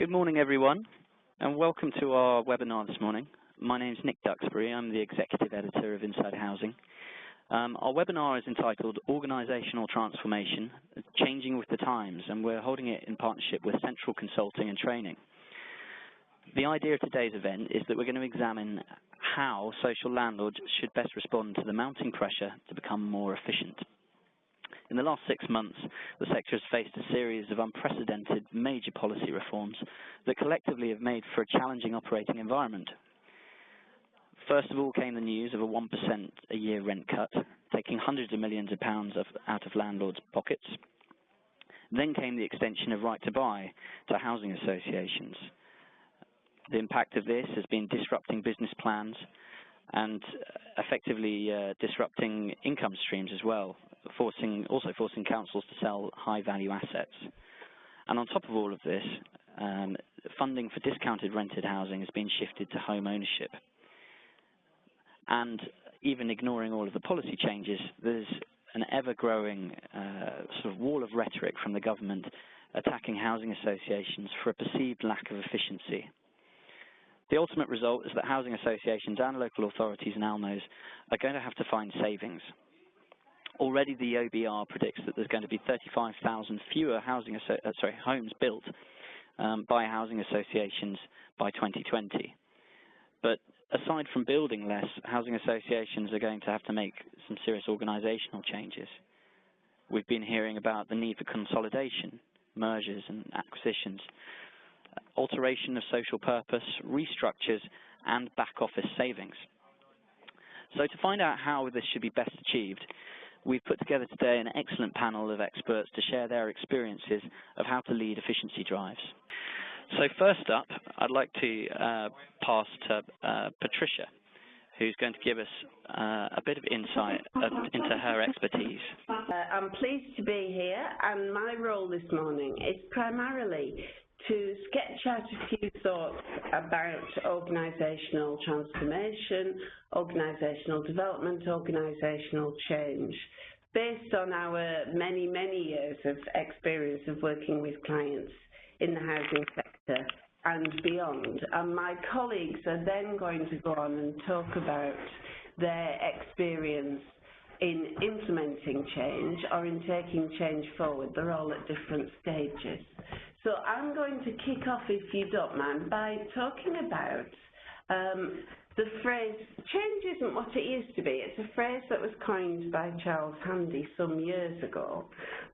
Good morning, everyone, and welcome to our webinar this morning. My name is Nick Duxbury. I'm the Executive Editor of Inside Housing. Our webinar is entitled Organisational Transformation, Changing with the Times, and we're holding it in partnership with Central Consulting and Training. The idea of today's event is that we're going to examine how social landlords should best respond to the mounting pressure to become more efficient. In the last 6 months, the sector has faced a series of unprecedented major policy reforms that collectively have made for a challenging operating environment. First of all came the news of a 1% a year rent cut, taking hundreds of millions of pounds out of landlords' pockets. Then came the extension of right to buy to housing associations. The impact of this has been disrupting business plans and effectively disrupting income streams as well, also forcing councils to sell high-value assets. And on top of all of this, funding for discounted rented housing has been shifted to home ownership. And even ignoring all of the policy changes, there's an ever-growing sort of wall of rhetoric from the government attacking housing associations for a perceived lack of efficiency. The ultimate result is that housing associations and local authorities and ALMOs are going to have to find savings. Already the OBR predicts that there's going to be 35,000 fewer homes built by housing associations by 2020. But aside from building less, housing associations are going to have to make some serious organisational changes. We've been hearing about the need for consolidation, mergers and acquisitions, alteration of social purpose, restructures, and back-office savings. So to find out how this should be best achieved, we've put together today an excellent panel of experts to share their experiences of how to lead efficiency drives. So first up, I'd like to pass to Patricia, who's going to give us a bit of insight into her expertise. I'm pleased to be here, and my role this morning is primarily to sketch out a few thoughts about organisational transformation, organisational development, organisational change, based on our many, many years of experience of working with clients in the housing sector and beyond. And my colleagues are then going to go on and talk about their experience in implementing change or in taking change forward. They're all at different stages. So I'm going to kick off, if you don't mind, by talking about the phrase, change isn't what it used to be. It's a phrase that was coined by Charles Handy some years ago,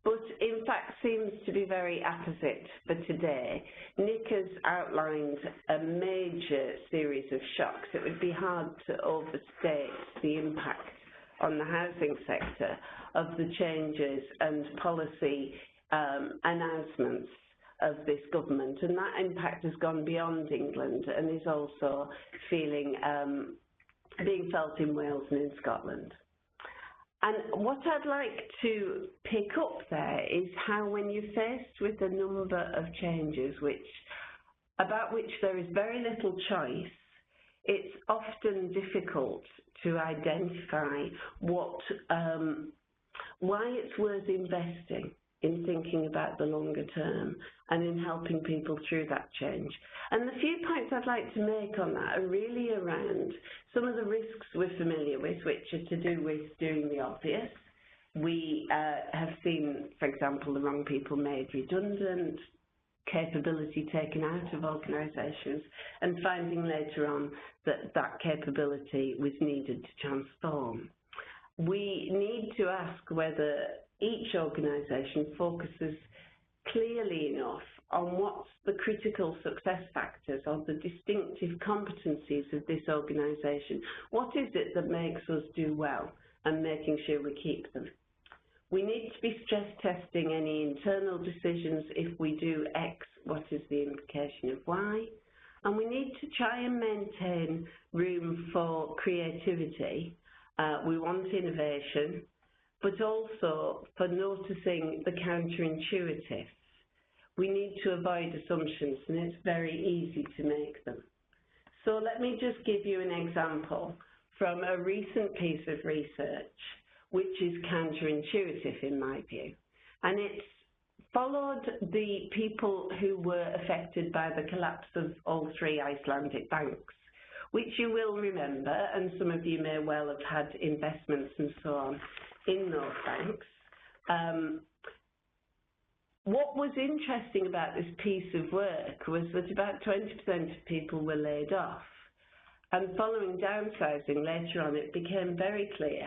but in fact seems to be very apposite for today. Nick has outlined a major series of shocks. It would be hard to overstate the impact on the housing sector of the changes and policy announcements of this government, and that impact has gone beyond England and is also being felt in Wales and in Scotland. And what I'd like to pick up there is how, when you're faced with a number of changes about which there is very little choice, it's often difficult to identify why it's worth investing in thinking about the longer term and in helping people through that change. And the few points I'd like to make on that are really around some of the risks we're familiar with, which are to do with doing the obvious. We have seen, for example, the wrong people made redundant, capability taken out of organisations, and finding later on that that capability was needed to transform. We need to ask whether each organisation focuses clearly enough on what's the critical success factors or the distinctive competencies of this organisation. What is it that makes us do well, and making sure we keep them? We need to be stress testing any internal decisions. If we do X, what is the implication of Y? And we need to try and maintain room for creativity. We want innovation, but also for noticing the counterintuitive. We need to avoid assumptions, and it's very easy to make them. So let me just give you an example from a recent piece of research, which is counterintuitive in my view. And it's followed the people who were affected by the collapse of all three Icelandic banks, which you will remember, and some of you may well have had investments and so on in those banks. What was interesting about this piece of work was that about 20% of people were laid off. And following downsizing later on, it became very clear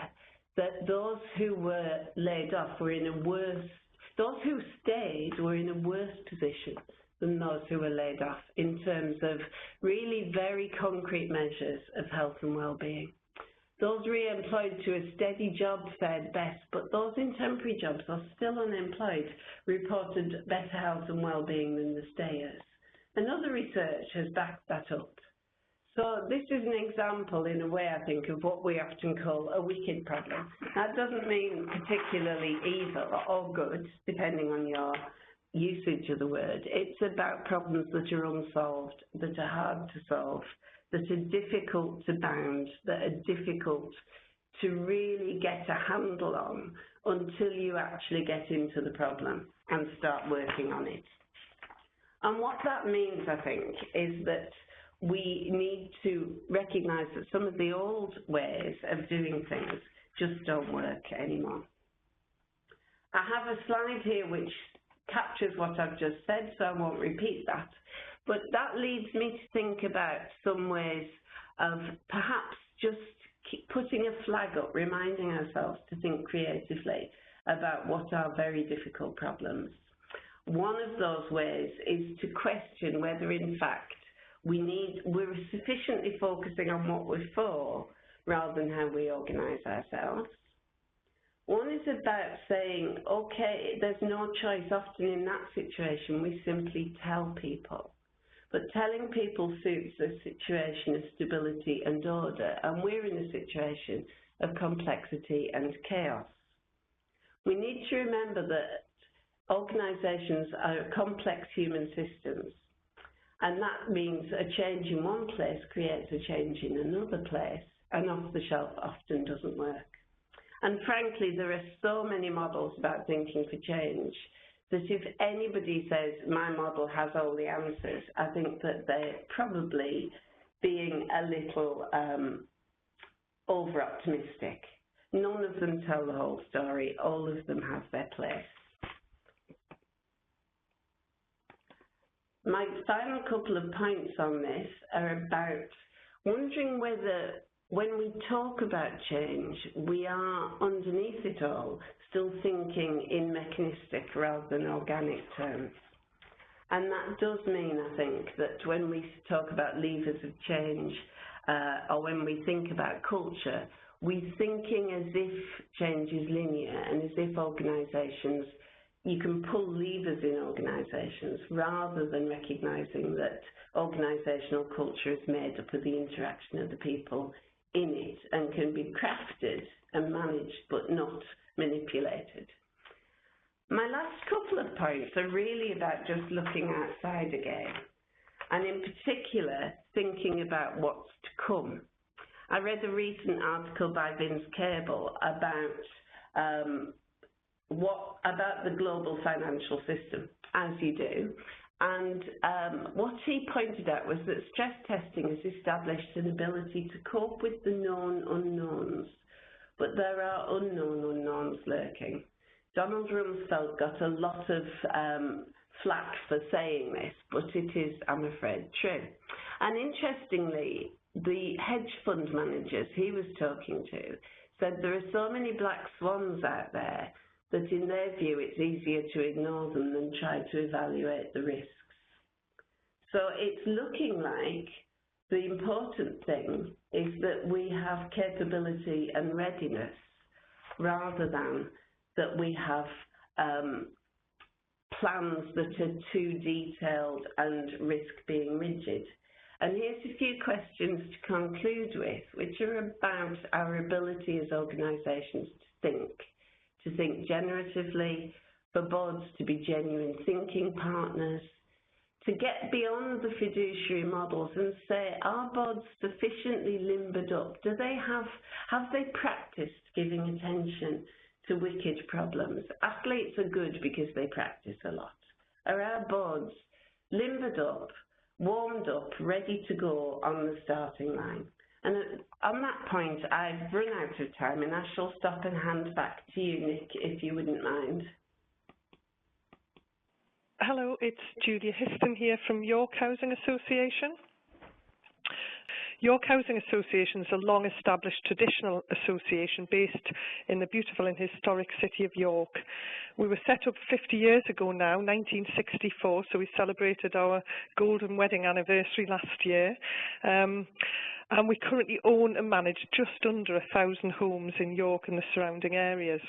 that those who were laid off were in a worse, those who stayed were in a worse position than those who were laid off in terms of really very concrete measures of health and well-being. Those re-employed to a steady job fared best, but those in temporary jobs or still unemployed reported better health and well-being than the stayers. And other research has backed that up. So this is an example, in a way, I think, of what we often call a wicked problem. That doesn't mean particularly evil or good, depending on your usage of the word. It's about problems that are unsolved, that are hard to solve, that are difficult to bound, that are difficult to really get a handle on until you actually get into the problem and start working on it. And what that means, I think, is that we need to recognise that some of the old ways of doing things just don't work anymore. I have a slide here which captures what I've just said, so I won't repeat that. But that leads me to think about some ways of perhaps just putting a flag up, reminding ourselves to think creatively about what are very difficult problems. One of those ways is to question whether, in fact, we're sufficiently focusing on what we're for rather than how we organise ourselves. One is about saying, okay, there's no choice. Often in that situation, we simply tell people. But telling people suits a situation of stability and order, and we're in a situation of complexity and chaos. We need to remember that organisations are complex human systems, and that means a change in one place creates a change in another place, and off the shelf often doesn't work. And frankly, there are so many models about thinking for change that if anybody says, my model has all the answers, I think that they're probably being a little over-optimistic. None of them tell the whole story. All of them have their place. My final couple of points on this are about wondering whether, when we talk about change, we are, underneath it all, still thinking in mechanistic rather than organic terms. And that does mean, I think, that when we talk about levers of change, or when we think about culture, we're thinking as if change is linear and as if organisations, you can pull levers in organisations rather than recognising that organisational culture is made up of the interaction of the people in it and can be crafted and managed but not manipulated. My last couple of points are really about just looking outside again, and in particular thinking about what's to come. I read a recent article by Vince Cable about the global financial system, as you do, and what he pointed out was that stress testing has established an ability to cope with the known unknowns, but there are unknown unknowns lurking. Donald Rumsfeld got a lot of flack for saying this, but it is, I'm afraid, true. And interestingly, the hedge fund managers he was talking to said there are so many black swans out there that in their view it's easier to ignore them than try to evaluate the risks. So it's looking like the important thing is that we have capability and readiness rather than that we have plans that are too detailed and risk being rigid. And here's a few questions to conclude with, which are about our ability as organisations to think generatively, for boards to be genuine thinking partners, to get beyond the fiduciary models and say, are boards sufficiently limbered up? Have they practiced giving attention to wicked problems. Athletes are good because they practice a lot. Are our boards limbered up, warmed up, ready to go on the starting line? And on that point, I've run out of time and I shall stop and hand back to you, Nick, if you wouldn't mind. Hello, it's Julia Histon here from York Housing Association. York Housing Association is a long-established traditional association based in the beautiful and historic city of York. We were set up 50 years ago now, 1964, so we celebrated our golden wedding anniversary last year. And we currently own and manage just under 1,000 homes in York and the surrounding areas.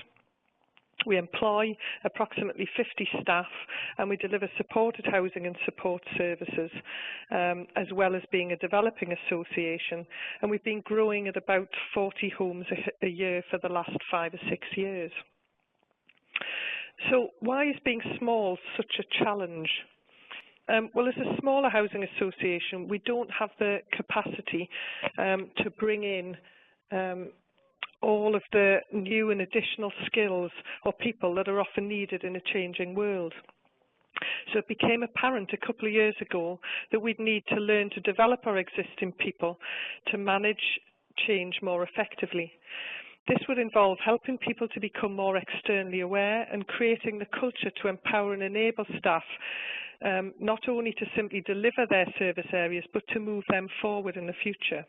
We employ approximately 50 staff and we deliver supported housing and support services, as well as being a developing association. And we've been growing at about 40 homes a year for the last 5 or 6 years. So why is being small such a challenge? Well, as a smaller housing association, we don't have the capacity to bring in all of the new and additional skills or people that are often needed in a changing world. So it became apparent a couple of years ago that we'd need to learn to develop our existing people to manage change more effectively. This would involve helping people to become more externally aware and creating the culture to empower and enable staff not only to simply deliver their service areas, but to move them forward in the future.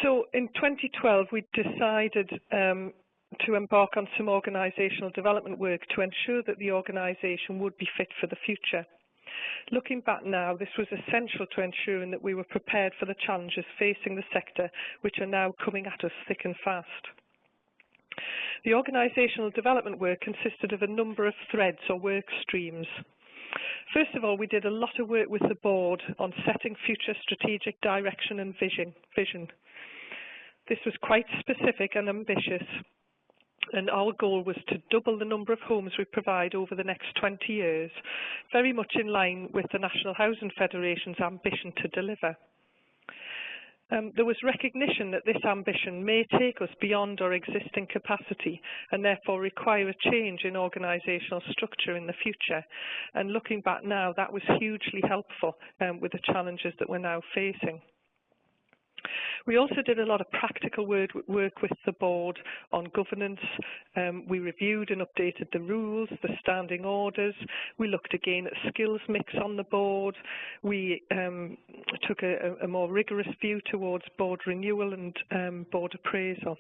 So in 2012, we decided to embark on some organisational development work to ensure that the organisation would be fit for the future. Looking back now, this was essential to ensuring that we were prepared for the challenges facing the sector, which are now coming at us thick and fast. The organisational development work consisted of a number of threads or work streams. First of all, we did a lot of work with the board on setting future strategic direction and vision. This was quite specific and ambitious, and our goal was to double the number of homes we provide over the next 20 years, very much in line with the National Housing Federation's ambition to deliver. There was recognition that this ambition may take us beyond our existing capacity and therefore require a change in organisational structure in the future. And looking back now, that was hugely helpful with the challenges that we're now facing. We also did a lot of practical work with the board on governance. We reviewed and updated the rules, the standing orders. We looked again at skills mix on the board. We took a more rigorous view towards board renewal and board appraisal.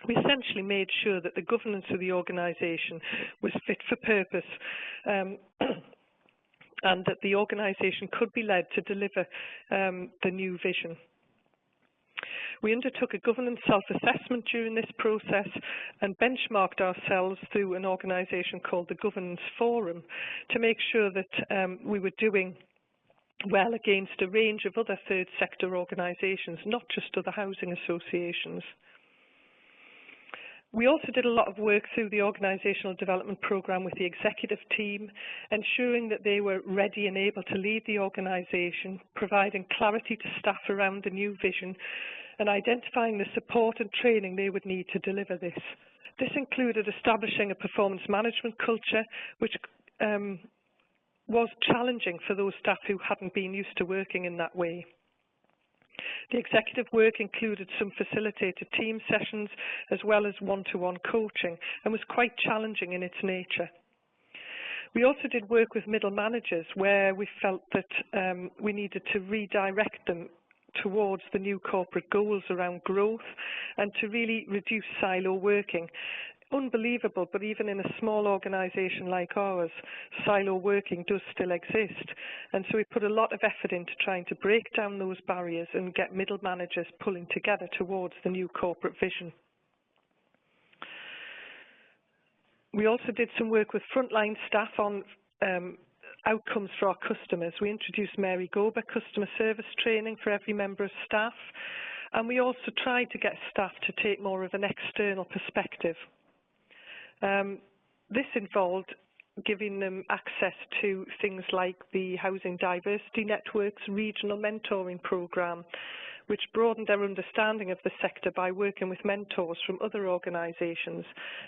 We essentially made sure that the governance of the organisation was fit for purpose and that the organisation could be led to deliver the new vision. We undertook a governance self-assessment during this process and benchmarked ourselves through an organisation called the Governance Forum to make sure that we were doing well against a range of other third sector organisations, not just other housing associations. We also did a lot of work through the organisational development programme with the executive team, ensuring that they were ready and able to lead the organisation, providing clarity to staff around the new vision, and identifying the support and training they would need to deliver this. This included establishing a performance management culture, which was challenging for those staff who hadn't been used to working in that way. The executive work included some facilitated team sessions as well as one-to-one coaching and was quite challenging in its nature. We also did work with middle managers where we felt that we needed to redirect them towards the new corporate goals around growth and to really reduce silo working. Unbelievable, but even in a small organisation like ours, silo working does still exist. And so we put a lot of effort into trying to break down those barriers and get middle managers pulling together towards the new corporate vision. We also did some work with frontline staff on outcomes for our customers. We introduced Mary Gober customer service training for every member of staff, and we also tried to get staff to take more of an external perspective. This involved giving them access to things like the Housing Diversity Network's regional mentoring programme, which broadened their understanding of the sector by working with mentors from other organisations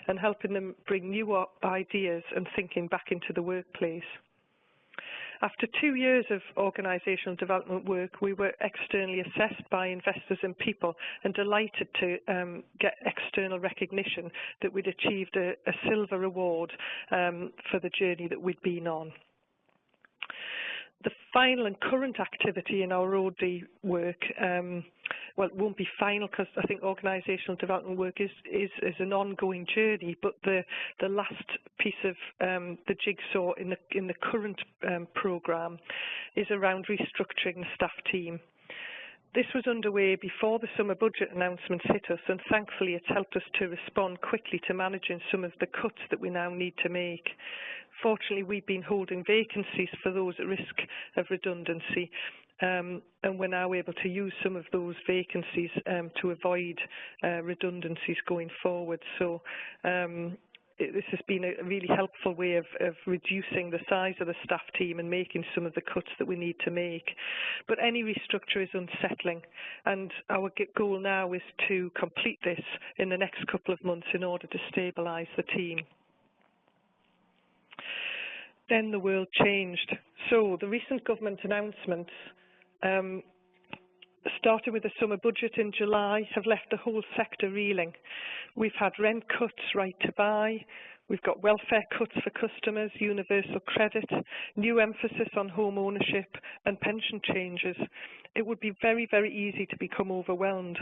and helping them bring new ideas and thinking back into the workplace. After 2 years of organisational development work, we were externally assessed by Investors in People and delighted to get external recognition that we'd achieved a silver award for the journey that we'd been on. The final and current activity in our OD work, well, it won't be final because I think organisational development work is an ongoing journey, but the last piece of the jigsaw in the current programme is around restructuring the staff team. This was underway before the summer budget announcements hit us, and thankfully it's helped us to respond quickly to managing some of the cuts that we now need to make. Fortunately, we've been holding vacancies for those at risk of redundancy, and we're now able to use some of those vacancies to avoid redundancies going forward. So this has been a really helpful way of reducing the size of the staff team and making some of the cuts that we need to make. But any restructure is unsettling, and our goal now is to complete this in the next couple of months in order to stabilise the team. Then the world changed. So the recent government announcements, starting with the summer budget in July, have left the whole sector reeling. We've had rent cuts, right to buy, we've got welfare cuts for customers, universal credit, new emphasis on home ownership and pension changes. It would be very, very easy to become overwhelmed.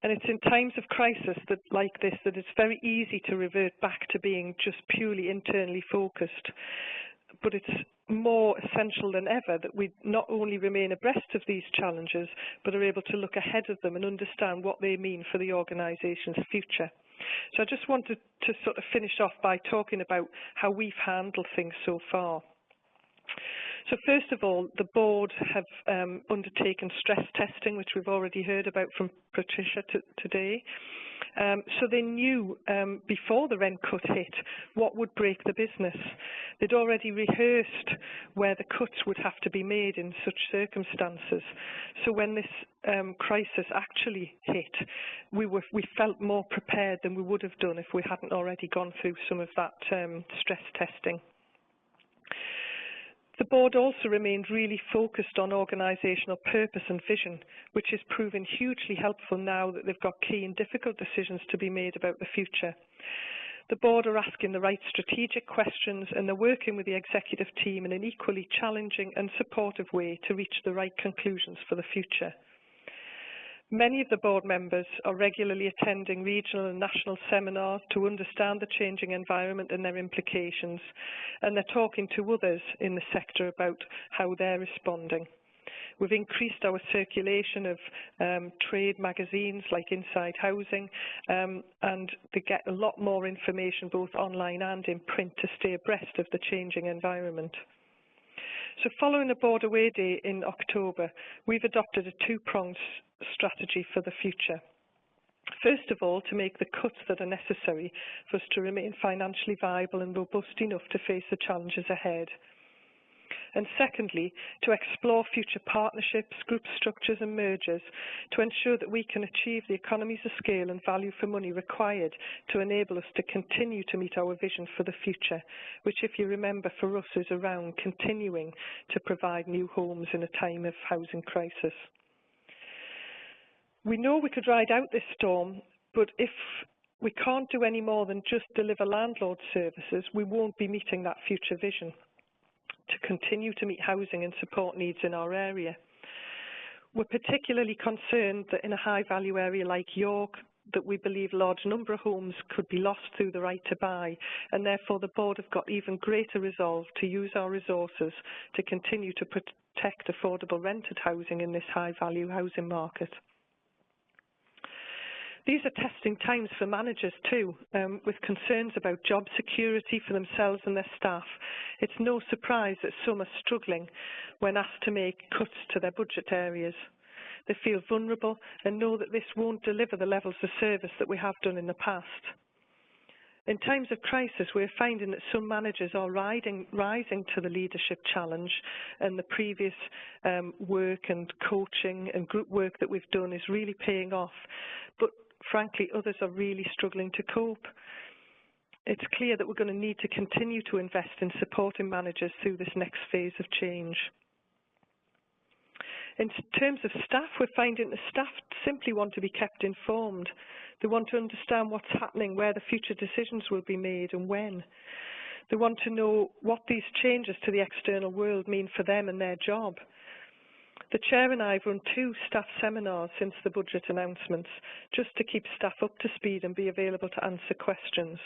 And it's in times of crisis like this that it's very easy to revert back to being just purely internally focused. But it's more essential than ever that we not only remain abreast of these challenges, but are able to look ahead of them and understand what they mean for the organisation's future. So I just wanted to sort of finish off by talking about how we've handled things so far. So first of all, the board have undertaken stress testing, which we've already heard about from Patricia today. So they knew before the rent cut hit what would break the business. They'd already rehearsed where the cuts would have to be made in such circumstances. So when this crisis actually hit, we felt more prepared than we would have done if we hadn't already gone through some of that stress testing. The board also remained really focused on organisational purpose and vision, which is proving hugely helpful now that they've got key and difficult decisions to be made about the future. The board are asking the right strategic questions, and they're working with the executive team in an equally challenging and supportive way to reach the right conclusions for the future. Many of the board members are regularly attending regional and national seminars to understand the changing environment and their implications, and they're talking to others in the sector about how they're responding. We've increased our circulation of trade magazines like Inside Housing, and they get a lot more information both online and in print to stay abreast of the changing environment. So following a board away day in October, we've adopted a two-pronged strategy for the future. First of all, to make the cuts that are necessary for us to remain financially viable and robust enough to face the challenges ahead. And secondly, to explore future partnerships, group structures and mergers to ensure that we can achieve the economies of scale and value for money required to enable us to continue to meet our vision for the future, which, if you remember, for us is around continuing to provide new homes in a time of housing crisis. We know we could ride out this storm, but if we can't do any more than just deliver landlord services, we won't be meeting that future vision to continue to meet housing and support needs in our area. We're particularly concerned that in a high-value area like York, that we believe a large number of homes could be lost through the right to buy, and therefore the board have got even greater resolve to use our resources to continue to protect affordable rented housing in this high-value housing market. These are testing times for managers too, with concerns about job security for themselves and their staff. It's no surprise that some are struggling when asked to make cuts to their budget areas. They feel vulnerable and know that this won't deliver the levels of service that we have done in the past. In times of crisis, we're finding that some managers are rising to the leadership challenge, and the previous work and coaching and group work that we've done is really paying off. But frankly, others are really struggling to cope. It's clear that we're going to need to continue to invest in supporting managers through this next phase of change. In terms of staff, we're finding that staff simply want to be kept informed. They want to understand what's happening, where the future decisions will be made and when. They want to know what these changes to the external world mean for them and their job. The Chair and I have run 2 staff seminars since the budget announcements, just to keep staff up to speed and be available to answer questions.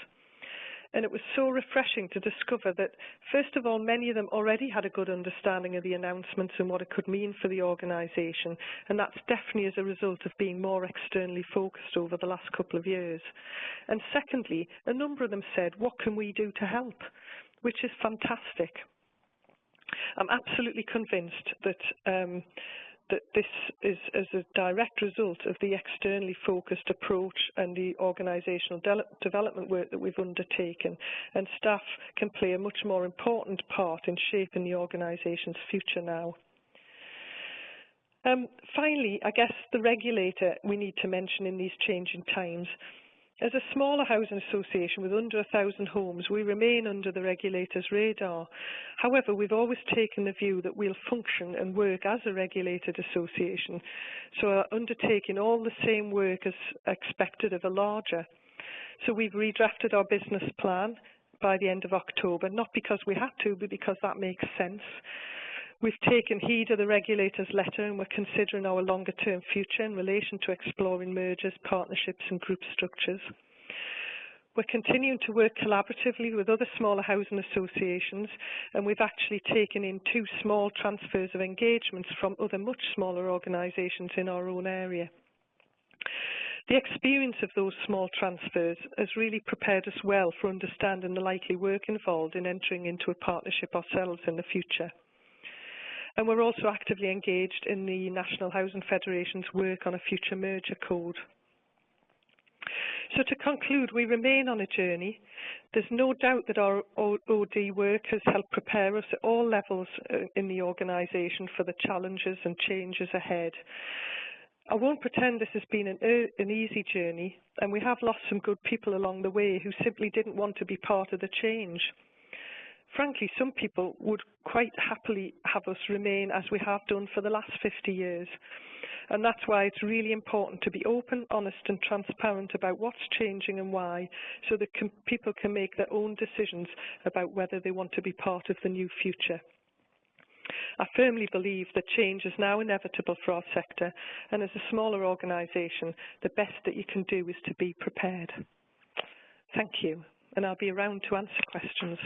And it was so refreshing to discover that, first of all, many of them already had a good understanding of the announcements and what it could mean for the organisation, and that's definitely as a result of being more externally focused over the last couple of years. And secondly, a number of them said, what can we do to help? Which is fantastic. I'm absolutely convinced that that this is as a direct result of the externally focused approach and the organisational development work that we've undertaken, and staff can play a much more important part in shaping the organisation's future now. Finally, I guess the regulator we need to mention in these changing times. As a smaller housing association with under 1,000 homes, we remain under the regulator's radar. However, we've always taken the view that we'll function and work as a regulated association, so are undertaking all the same work as expected of a larger. So we've redrafted our business plan by the end of October, not because we had to, but because that makes sense. We've taken heed of the regulator's letter, and we're considering our longer-term future in relation to exploring mergers, partnerships and group structures. We're continuing to work collaboratively with other smaller housing associations, and we've actually taken in 2 small transfers of engagements from other much smaller organisations in our own area. The experience of those small transfers has really prepared us well for understanding the likely work involved in entering into a partnership ourselves in the future. And we're also actively engaged in the National Housing Federation's work on a future merger code. So to conclude, we remain on a journey. There's no doubt that our OD work has helped prepare us at all levels in the organisation for the challenges and changes ahead. I won't pretend this has been an easy journey, and we have lost some good people along the way who simply didn't want to be part of the change. Frankly, some people would quite happily have us remain as we have done for the last 50 years. And that's why it's really important to be open, honest and transparent about what's changing and why, so that people can make their own decisions about whether they want to be part of the new future. I firmly believe that change is now inevitable for our sector, and as a smaller organisation, the best that you can do is to be prepared. Thank you, and I'll be around to answer questions.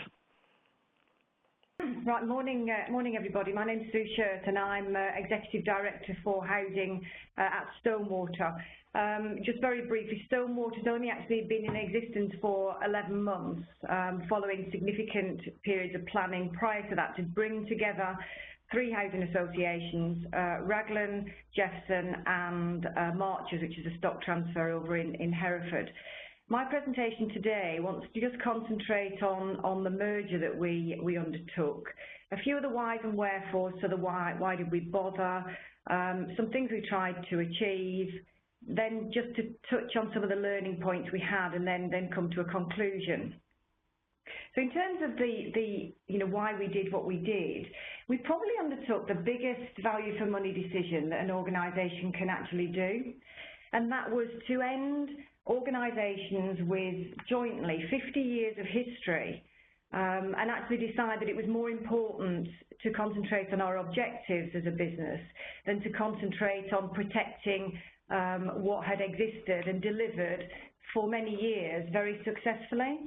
Right, morning everybody. My name's Sue Shirt and I'm Executive Director for Housing at Stonewater. Just very briefly, Stonewater's only actually been in existence for 11 months, following significant periods of planning prior to that to bring together 3 housing associations, Raglan, Jefferson and Marchers, which is a stock transfer over in Hereford. My presentation today wants to just concentrate on the merger that we undertook. A few of the whys and wherefores, so the why did we bother, some things we tried to achieve, then just to touch on some of the learning points we had and then come to a conclusion. So in terms of the why we did what we did, we probably undertook the biggest value for money decision that an organisation can actually do, and that was to end organisations with jointly 50 years of history and actually decide that it was more important to concentrate on our objectives as a business than to concentrate on protecting what had existed and delivered for many years very successfully.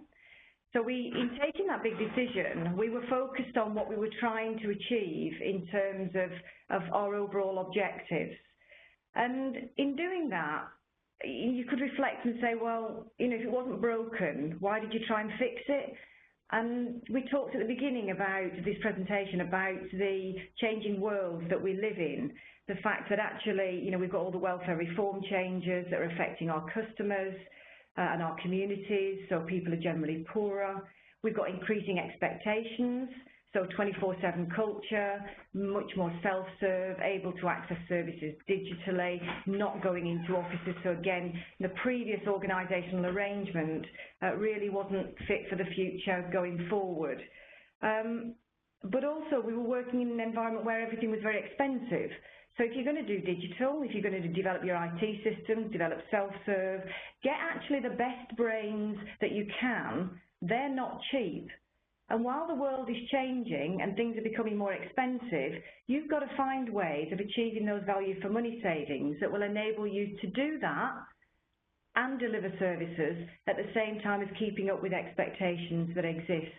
So in taking that big decision, we were focused on what we were trying to achieve in terms of our overall objectives. And in doing that, you could reflect and say, well, if it wasn't broken, why did you try and fix it? And we talked at the beginning about this presentation about the changing world that we live in, the fact that actually, we've got all the welfare reform changes that are affecting our customers, and our communities, so people are generally poorer. We've got increasing expectations, so 24/7 culture, much more self-serve, able to access services digitally, not going into offices. So again, the previous organisational arrangement really wasn't fit for the future going forward. But also we were working in an environment where everything was very expensive. So if you're going to do digital, if you're going to develop your IT systems, develop self-serve, get actually the best brains that you can. They're not cheap. And while the world is changing and things are becoming more expensive, you've got to find ways of achieving those value for money savings that will enable you to do that and deliver services at the same time as keeping up with expectations that exist.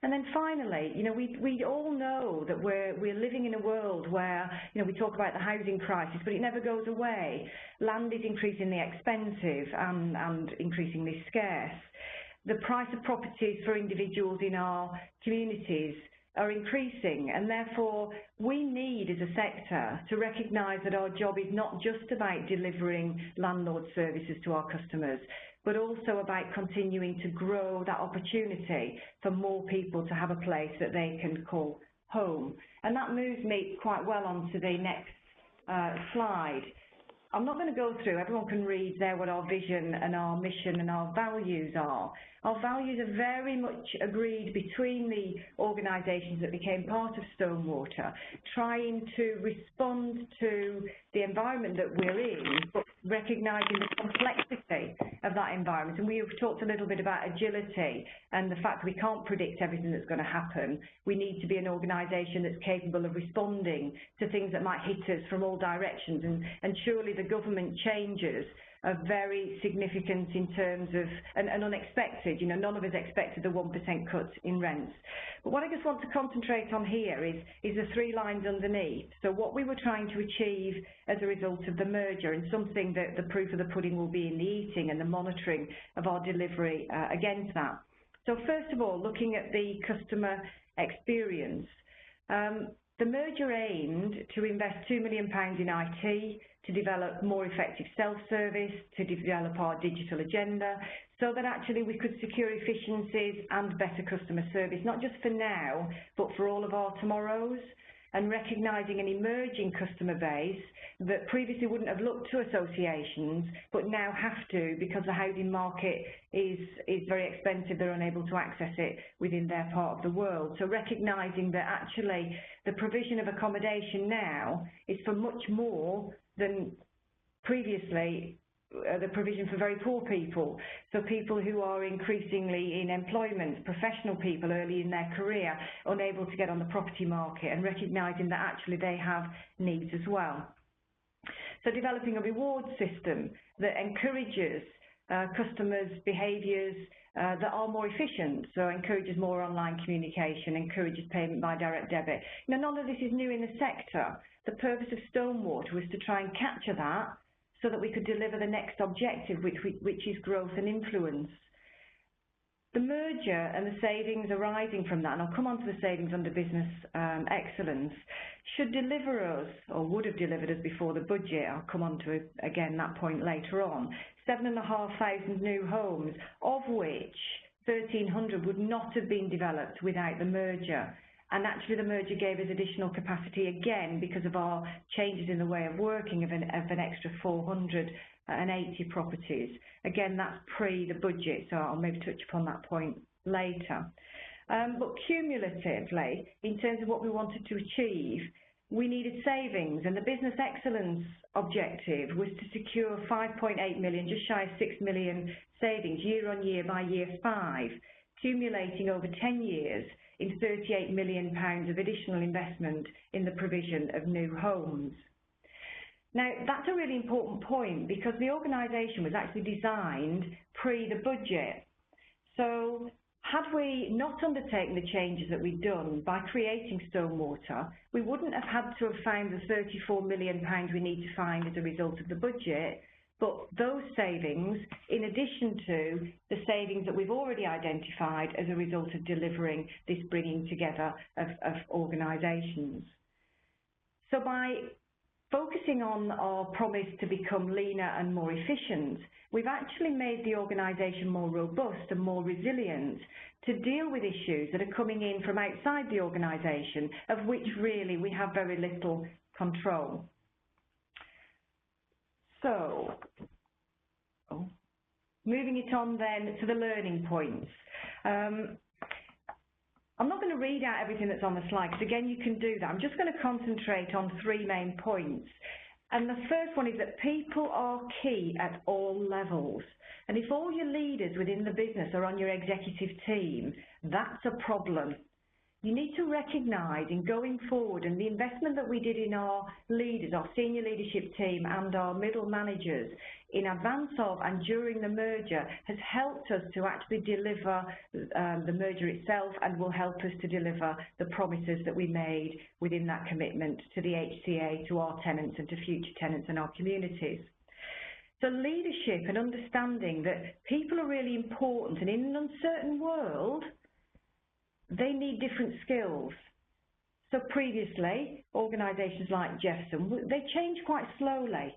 And then finally, we all know that we're living in a world where, we talk about the housing crisis, but it never goes away. Land is increasingly expensive and increasingly scarce. The price of properties for individuals in our communities are increasing, and therefore we need as a sector to recognise that our job is not just about delivering landlord services to our customers, but also about continuing to grow that opportunity for more people to have a place that they can call home. And that moves me quite well on to the next slide. I'm not going to go through, everyone can read there what our vision and our mission and our values are. Our values are very much agreed between the organisations that became part of Stonewater, trying to respond to the environment that we're in, but recognising the complexity of that environment. And we have talked a little bit about agility and the fact we can't predict everything that's going to happen. We need to be an organisation that's capable of responding to things that might hit us from all directions. And surely the government changes are very significant in terms of, and unexpected. None of us expected the 1% cut in rents. But what I just want to concentrate on here is the 3 lines underneath. So what we were trying to achieve as a result of the merger, and something that the proof of the pudding will be in the eating and the monitoring of our delivery against that. So first of all, looking at the customer experience, the merger aimed to invest £2 million in IT, to develop more effective self-service, to develop our digital agenda, so that actually we could secure efficiencies and better customer service, not just for now, but for all of our tomorrows, and recognising an emerging customer base that previously wouldn't have looked to associations, but now have to because the housing market is very expensive. They're unable to access it within their part of the world. So recognising that actually the provision of accommodation now is for much more than previously the provision for very poor people, so people who are increasingly in employment, professional people early in their career, unable to get on the property market, and recognising that actually they have needs as well. So developing a reward system that encourages customers' behaviours that are more efficient, so encourages more online communication, encourages payment by direct debit. None of this is new in the sector. The purpose of Stonewater was to try and capture that so that we could deliver the next objective, which is growth and influence. The merger and the savings arising from that, and I'll come on to the savings under business excellence, should deliver us, or would have delivered us before the budget, I'll come on to again that point later on, 7,500 new homes, of which 1,300 would not have been developed without the merger. And actually the merger gave us additional capacity again because of our changes in the way of working of an extra 480 properties. Again, that's pre the budget, so I'll maybe touch upon that point later. But cumulatively, in terms of what we wanted to achieve, we needed savings, and the business excellence objective was to secure 5.8 million, just shy of 6 million savings year on year by year 5, accumulating over 10 years in £38 million of additional investment in the provision of new homes. Now, that's a really important point because the organisation was actually designed pre the budget. So had we not undertaken the changes that we'd done by creating Stonewater, we wouldn't have had to have found the £34 million we need to find as a result of the budget. But those savings, in addition to the savings that we've already identified as a result of delivering this bringing together of organisations. So by focusing on our promise to become leaner and more efficient, we've actually made the organisation more robust and more resilient to deal with issues that are coming in from outside the organisation, of which really we have very little control. So, moving it on then to the learning points. I'm not going to read out everything that's on the slide, because again, you can do that. I'm just going to concentrate on 3 main points. And the first one is that people are key at all levels. And if all your leaders within the business are on your executive team, that's a problem. You need to recognise in going forward, and the investment that we did in our leaders, our senior leadership team and our middle managers in advance of and during the merger has helped us to actually deliver the merger itself, and will help us to deliver the promises that we made within that commitment to the HCA, to our tenants and to future tenants and our communities. So leadership and understanding that people are really important, and in an uncertain world, they need different skills. So previously, organisations like Jefferson, they changed quite slowly.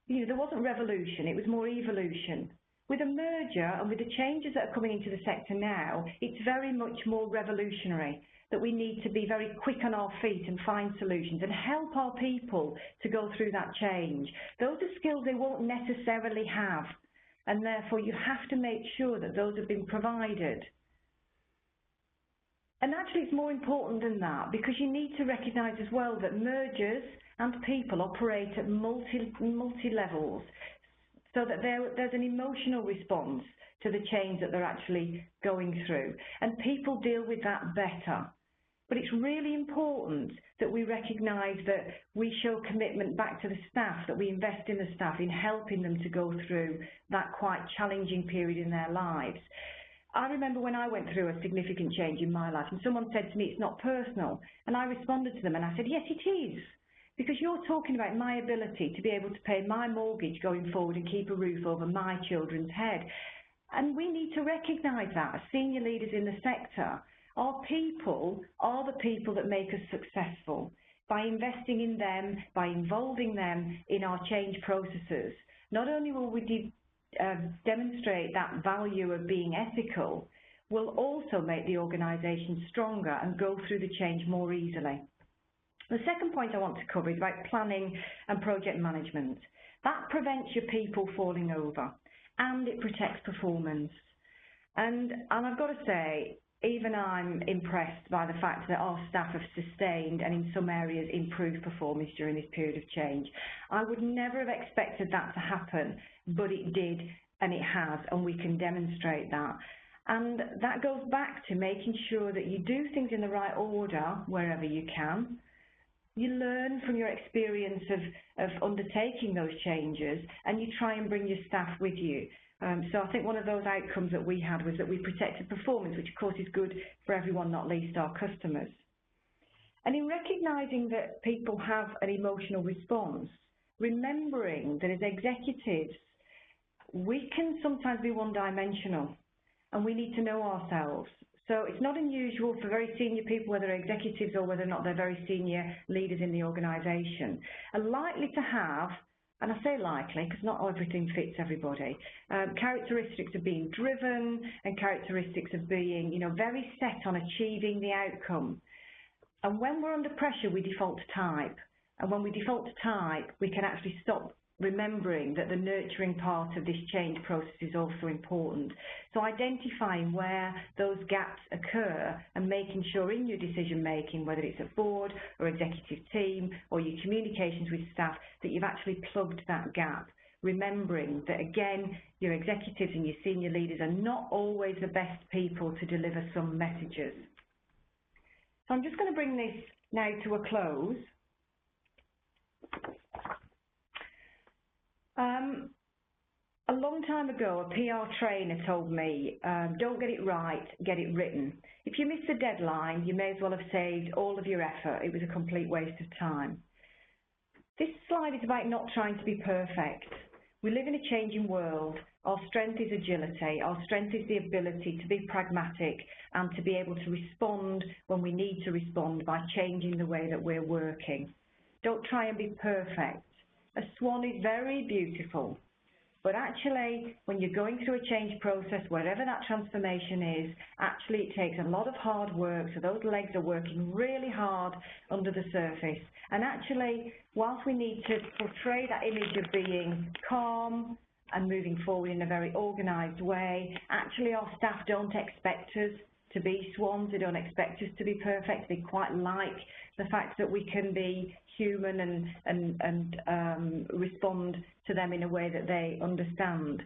You know, there wasn't revolution, it was more evolution. With a merger and with the changes that are coming into the sector now, it's very much more revolutionary, that we need to be very quick on our feet and find solutions and help our people to go through that change. Those are skills they won't necessarily have, and therefore you have to make sure that those have been provided. And actually it's more important than that, because you need to recognise as well that mergers and people operate at multi-levels, so that there's an emotional response to the change that they're actually going through, and people deal with that better. But it's really important that we recognise that we show commitment back to the staff, that we invest in the staff in helping them to go through that quite challenging period in their lives. I remember when I went through a significant change in my life, and someone said to me, it's not personal, and I responded to them and I said, yes it is, because you're talking about my ability to be able to pay my mortgage going forward and keep a roof over my children's head. And we need to recognise that as senior leaders in the sector. Our people are the people that make us successful. By investing in them, by involving them in our change processes, not only will we demonstrate that value of being ethical, will also make the organisation stronger and go through the change more easily. The second point I want to cover is about planning and project management. That prevents your people falling over, and it protects performance. And I've got to say, even I'm impressed by the fact that our staff have sustained and in some areas improved performance during this period of change. I would never have expected that to happen, but it did, and it has, and we can demonstrate that. And that goes back to making sure that you do things in the right order wherever you can. You learn from your experience of undertaking those changes, and you try and bring your staff with you. So I think one of those outcomes that we had was that we protected performance, which of course is good for everyone, not least our customers. And in recognising that people have an emotional response, remembering that as executives, we can sometimes be one-dimensional, and we need to know ourselves. So it's not unusual for very senior people, whether executives or whether or not they're very senior leaders in the organisation, are likely to have, and I say likely because not everything fits everybody, characteristics of being driven and characteristics of being, very set on achieving the outcome. And when we're under pressure, we default to type. And when we default to type, we can actually stop remembering that the nurturing part of this change process is also important. So identifying where those gaps occur and making sure in your decision making, whether it's at board or executive team or your communications with staff, that you've actually plugged that gap. Remembering that, again, your executives and your senior leaders are not always the best people to deliver some messages. So I'm just going to bring this now to a close. A long time ago, a PR trainer told me, don't get it right, get it written. If you miss the deadline, you may as well have saved all of your effort. It was a complete waste of time. This slide is about not trying to be perfect. We live in a changing world. Our strength is agility. Our strength is the ability to be pragmatic and to be able to respond when we need to respond by changing the way that we're working. don't try and be perfect. A swan is very beautiful, but actually when you're going through a change process, whatever that transformation is, actually it takes a lot of hard work, so those legs are working really hard under the surface. And actually, whilst we need to portray that image of being calm and moving forward in a very organised way, actually our staff don't expect us to be swans. They don't expect us to be perfect. They quite like the fact that we can be human and respond to them in a way that they understand.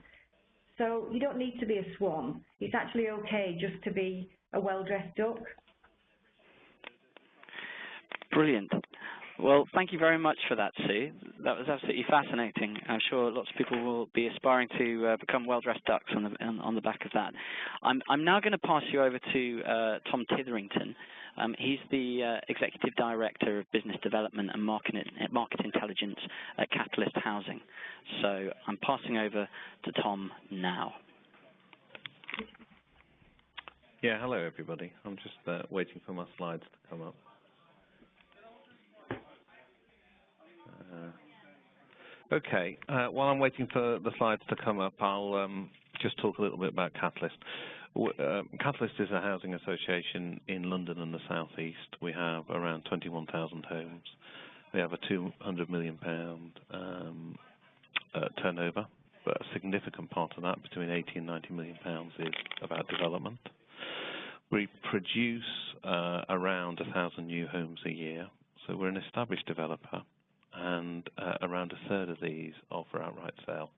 So you don't need to be a swan. It's actually okay just to be a well-dressed duck. Brilliant. Well, thank you very much for that, Sue. That was absolutely fascinating. I'm sure lots of people will be aspiring to become well-dressed ducks on the back of that. I'm now going to pass you over to Tom Titherington. He's the Executive Director of Business Development and Market Intelligence at Catalyst Housing. So I'm passing over to Tom now. Yeah, hello everybody. I'm just waiting for my slides to come up. Okay, while I'm waiting for the slides to come up, I'll just talk a little bit about Catalyst. Catalyst is a housing association in London and the South East. We have around 21,000 homes. We have a £200 million turnover, but a significant part of that, between 80 and 90 million pounds, is about development. We produce around 1,000 new homes a year, so we're an established developer, and around a third of these are for outright sale.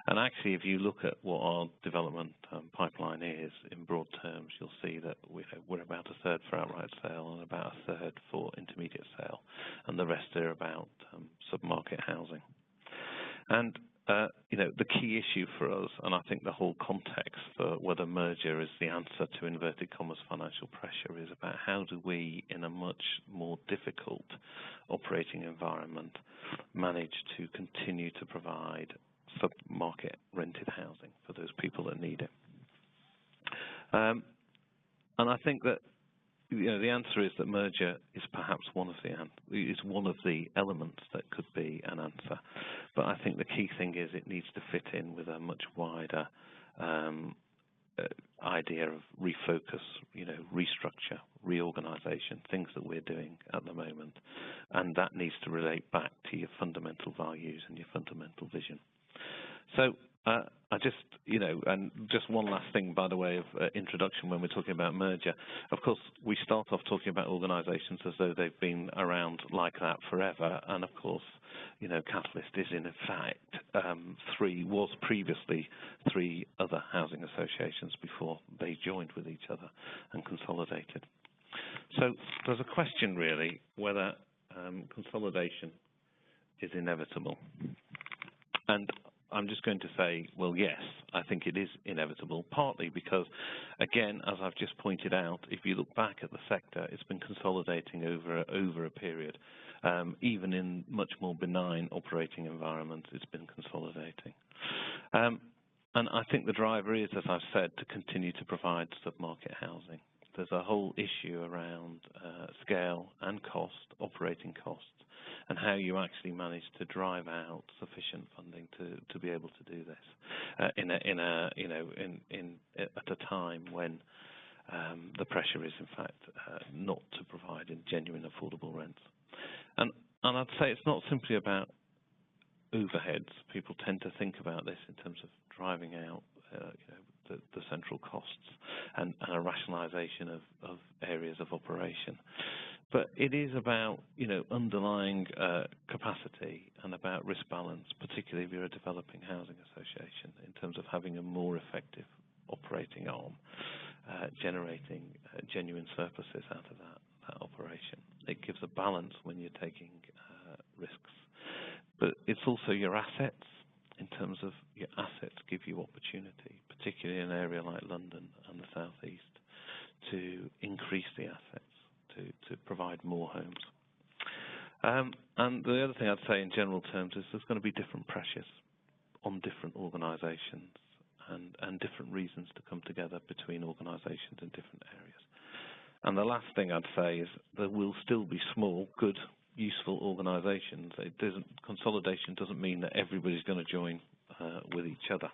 And actually, if you look at what our development pipeline is, in broad terms, you'll see that we're about a third for outright sale and about a third for intermediate sale, and the rest are about sub-market housing. And the key issue for us, and I think the whole context for whether merger is the answer to inverted commas financial pressure, is about how do we, in a much more difficult operating environment, manage to continue to provide sub-market rented housing for those people that need it. And I think that the answer is that merger is perhaps one of the elements that could be an answer. But I think the key thing is it needs to fit in with a much wider idea of refocus, restructure, reorganisation, things that we're doing at the moment, and that needs to relate back to your fundamental values and your fundamental vision. So I just, and just one last thing by the way of introduction when we're talking about merger. Of course, we start off talking about organisations as though they've been around like that forever, and of course, Catalyst is in fact was previously three other housing associations before they joined with each other and consolidated. So there's a question really whether consolidation is inevitable. And I'm just going to say, well, yes, I think it is inevitable, partly because, again, as I've just pointed out, if you look back at the sector, it's been consolidating over a period. Even in much more benign operating environments, it's been consolidating. And I think the driver is, as I've said, to continue to provide sub-market housing. There's a whole issue around scale and cost, operating costs, and how you actually manage to drive out sufficient funding to be able to do this at a time when the pressure is in fact not to provide in genuine affordable rents. And I'd say it's not simply about overheads. People tend to think about this in terms of driving out the central costs and a rationalisation of areas of operation. But it is about, underlying capacity and about risk balance, particularly if you're a developing housing association, in terms of having a more effective operating arm, generating genuine surpluses out of that operation. It gives a balance when you're taking risks. But it's also your assets, in terms of your assets give you opportunity, particularly in an area like London and the South East, to increase the assets, to provide more homes. And the other thing I'd say in general terms is there's going to be different pressures on different organisations and different reasons to come together between organisations in different areas. And the last thing I'd say is there will still be small, good useful organisations. Consolidation doesn't mean that everybody's going to join with each other.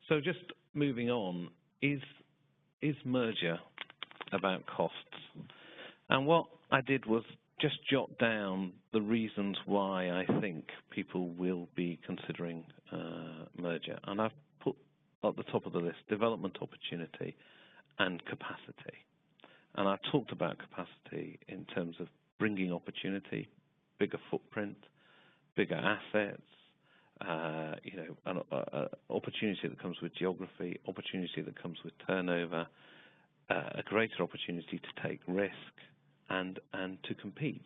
So just moving on, is merger about costs? And what I did was just jot down the reasons why I think people will be considering merger. And I've put at the top of the list development opportunity and capacity. And I've talked about capacity in terms of bringing opportunity, bigger footprint, bigger assets, an opportunity that comes with geography, opportunity that comes with turnover, a greater opportunity to take risk and to compete.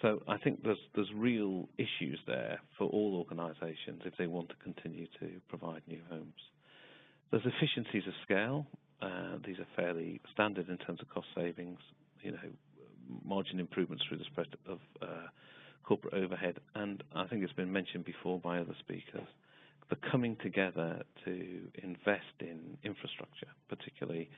So I think there's real issues there for all organisations if they want to continue to provide new homes. There's efficiencies of scale. These are fairly standard in terms of cost savings, margin improvements through the spread of corporate overhead, and I think it's been mentioned before by other speakers, the coming together to invest in infrastructure, particularly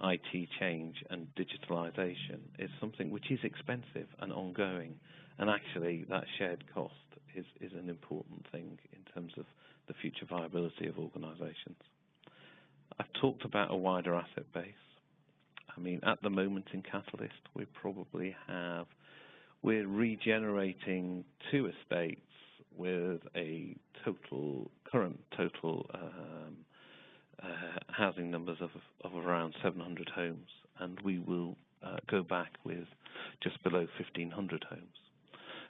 IT change and digitalisation, is something which is expensive and ongoing, and actually that shared cost is an important thing in terms of the future viability of organisations. I've talked about a wider asset base. I mean, at the moment in Catalyst, we're regenerating 2 estates with a current total housing numbers of around 700 homes, and we will go back with just below 1,500 homes.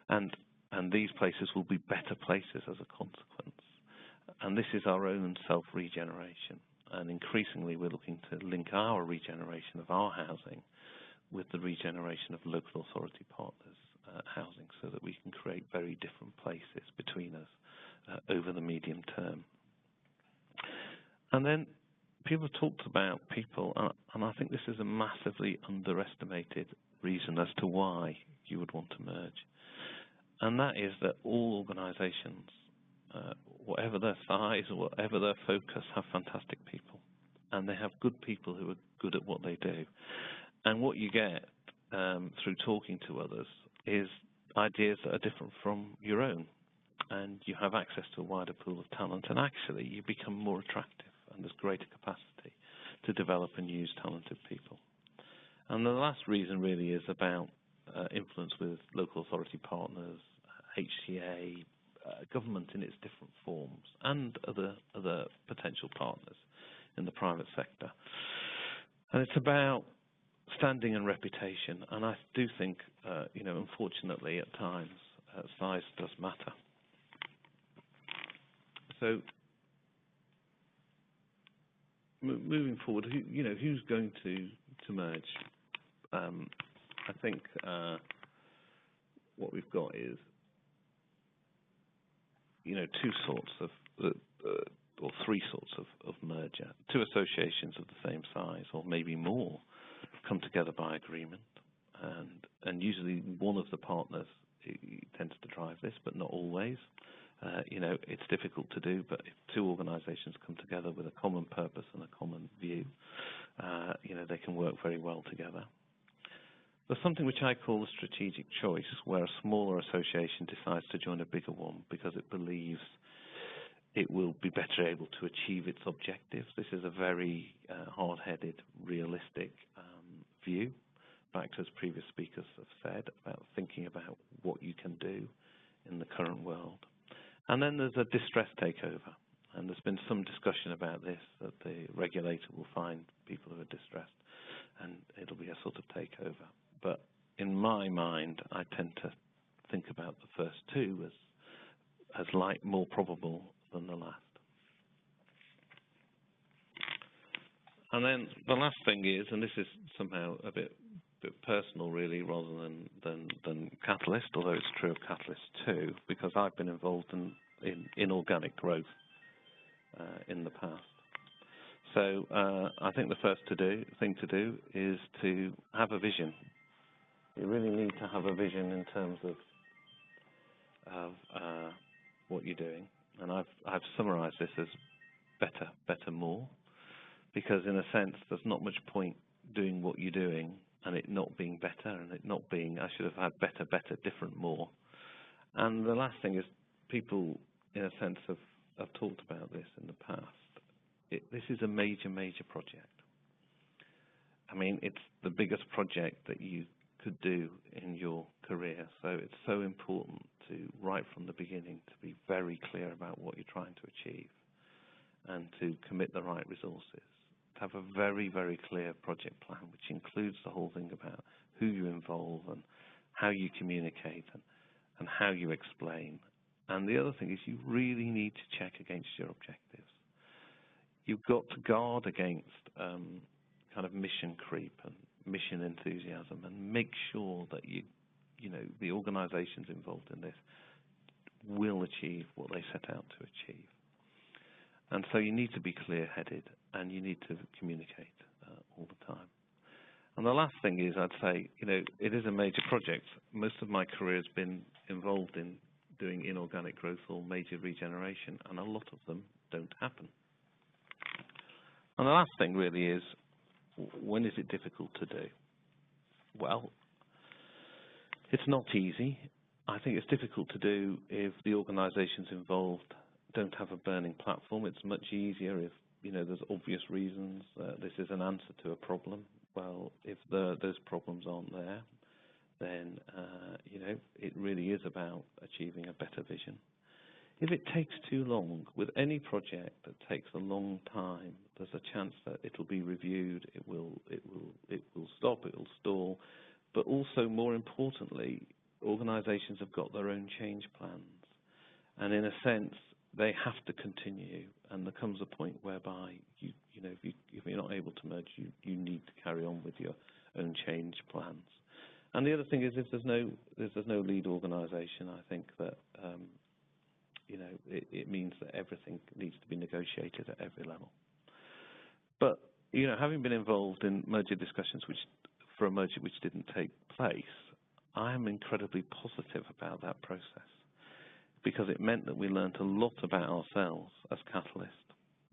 And these places will be better places as a consequence. And this is our own self-regeneration. And increasingly, we're looking to link our regeneration of our housing with the regeneration of local authority partners' housing, so that we can create very different places between us over the medium term. And then people have talked about people, and I think this is a massively underestimated reason as to why you would want to merge. And that is that all organisations, whatever their size or whatever their focus, have fantastic people. And they have good people who are good at what they do. And what you get through talking to others is ideas that are different from your own. And you have access to a wider pool of talent. And actually, you become more attractive. And there's greater capacity to develop and use talented people. And the last reason really is about influence with local authority partners, HCA, government in its different forms, and other potential partners in the private sector. And it's about standing and reputation. And I do think, unfortunately, at times, size does matter. So, moving forward, who's going to merge? I think what we've got is, 2 sorts of, or 3 sorts of merger. 2 associations of the same size, or maybe more, come together by agreement, and usually one of the partners tends to drive this, but not always. It's difficult to do, but if 2 organisations come together with a common purpose and a common view, they can work very well together. There's something which I call the strategic choice, where a smaller association decides to join a bigger one because it believes it will be better able to achieve its objectives. This is a very hard-headed, realistic view, back to as previous speakers have said, about thinking about what you can do in the current world. And then there's a distressed takeover. And there's been some discussion about this, that the regulator will find people who are distressed, and it'll be a sort of takeover. But in my mind, I tend to think about the first 2 as more probable than the last. And then the last thing is, and this is somehow a bit personal really, rather than Catalyst, although it's true of Catalyst too, because I've been involved in organic growth in the past. So I think the first thing to do is to have a vision. You really need to have a vision in terms of what you're doing, and I've summarised this as better, more, because in a sense there's not much point doing what you're doing and it not being better, and it not being, I should have had better, better, different, more. And the last thing is, people, in a sense, have talked about this in the past. This is a major, major project. I mean, it's the biggest project that you could do in your career, so it's so important to, right from the beginning, to be very clear about what you're trying to achieve and to commit the right resources. To have a very, very clear project plan, which includes the whole thing about who you involve and how you communicate and how you explain. And the other thing is, you really need to check against your objectives. You've got to guard against kind of mission creep and mission enthusiasm, and make sure that you know, the organisations involved in this will achieve what they set out to achieve. And so you need to be clear-headed, and you need to communicate all the time. And the last thing is, I'd say, you know, it is a major project. Most of my career has been involved in doing inorganic growth or major regeneration, and a lot of them don't happen. And the last thing really is, when is it difficult to do? Well, it's not easy. I think it's difficult to do if the organisations involved don't have a burning platform. It's much easier if, you know, there's obvious reasons. This is an answer to a problem. Well, if those problems aren't there, then, you know, it really is about achieving a better vision. If it takes too long, with any project that takes a long time, there's a chance that it'll be reviewed, it will stop, it will stall. But also, more importantly, organisations have got their own change plans. And in a sense, they have to continue. And there comes a point whereby, you know, if you're not able to merge, you need to carry on with your own change plans. And the other thing is, if there's no lead organisation, I think that you know, it means that everything needs to be negotiated at every level. But, you know, having been involved in merger discussions for a merger which didn't take place, I am incredibly positive about that process, because it meant that we learned a lot about ourselves as catalysts.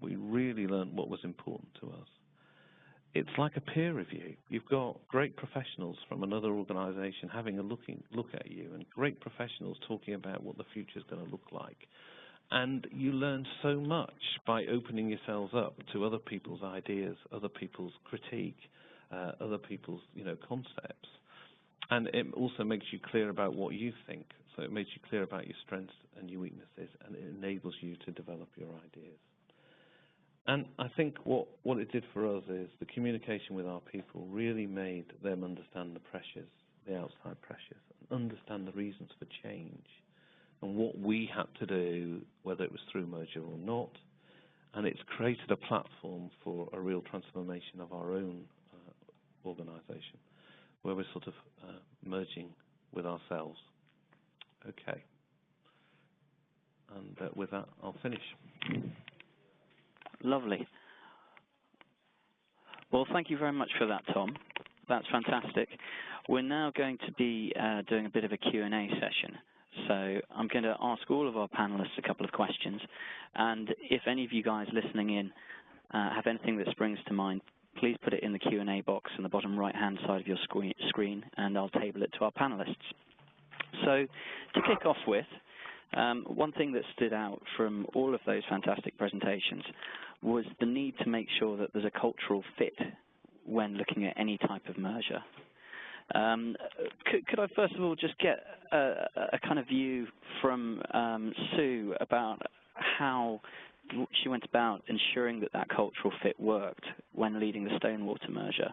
We really learned what was important to us. It's like a peer review. You've got great professionals from another organisation having a look at you, and great professionals talking about what the future is going to look like. And you learn so much by opening yourselves up to other people's ideas, other people's critique, other people's, you know, concepts. And it also makes you clear about what you think. So it makes you clear about your strengths and your weaknesses, and it enables you to develop your ideas. And I think what it did for us is the communication with our people really made them understand the pressures, the outside pressures, and understand the reasons for change and what we had to do, whether it was through merger or not. And it's created a platform for a real transformation of our own organisation, where we're sort of merging with ourselves. Okay. And with that, I'll finish. Lovely. Well, thank you very much for that, Tom. That's fantastic. We're now going to be doing a bit of a Q&A session. So I'm going to ask all of our panelists a couple of questions. And if any of you guys listening in have anything that springs to mind, please put it in the Q&A box on the bottom right-hand side of your screen, and I'll table it to our panelists. So to kick off with, one thing that stood out from all of those fantastic presentations was the need to make sure that there's a cultural fit when looking at any type of merger. Could I first of all just get a kind of view from Sue about how she went about ensuring that cultural fit worked when leading the Stonewater merger?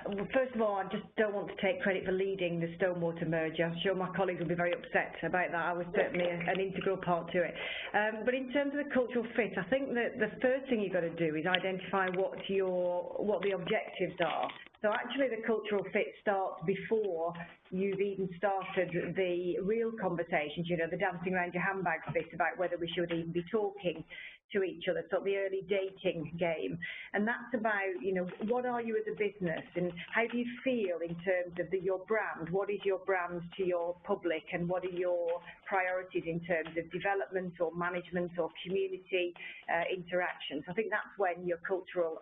Well, first of all, I just don't want to take credit for leading the Stonewater merger. I'm sure my colleagues will be very upset about that. I was certainly an integral part to it. But in terms of the cultural fit, I think that the first thing you've got to do is identify what the objectives are. So actually the cultural fit starts before you've even started the real conversations, you know, the dancing around your handbags bit about whether we should even be talking to each other, so the early dating game. And that's about, you know, what are you as a business and how do you feel in terms of your brand? What is your brand to your public, and what are your priorities in terms of development or management or community interactions? I think that's when your cultural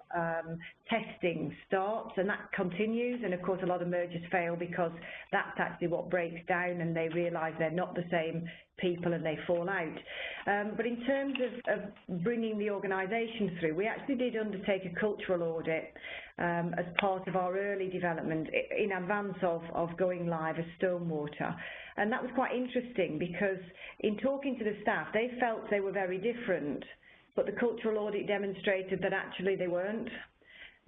testing starts, and that continues, and of course a lot of mergers fail because that's actually what breaks down, and they realise they're not the same people and they fall out. But in terms of bringing the organisation through, we actually did undertake a cultural audit as part of our early development in advance of going live as Stonewater. And that was quite interesting because in talking to the staff, they felt they were very different, but the cultural audit demonstrated that actually they weren't,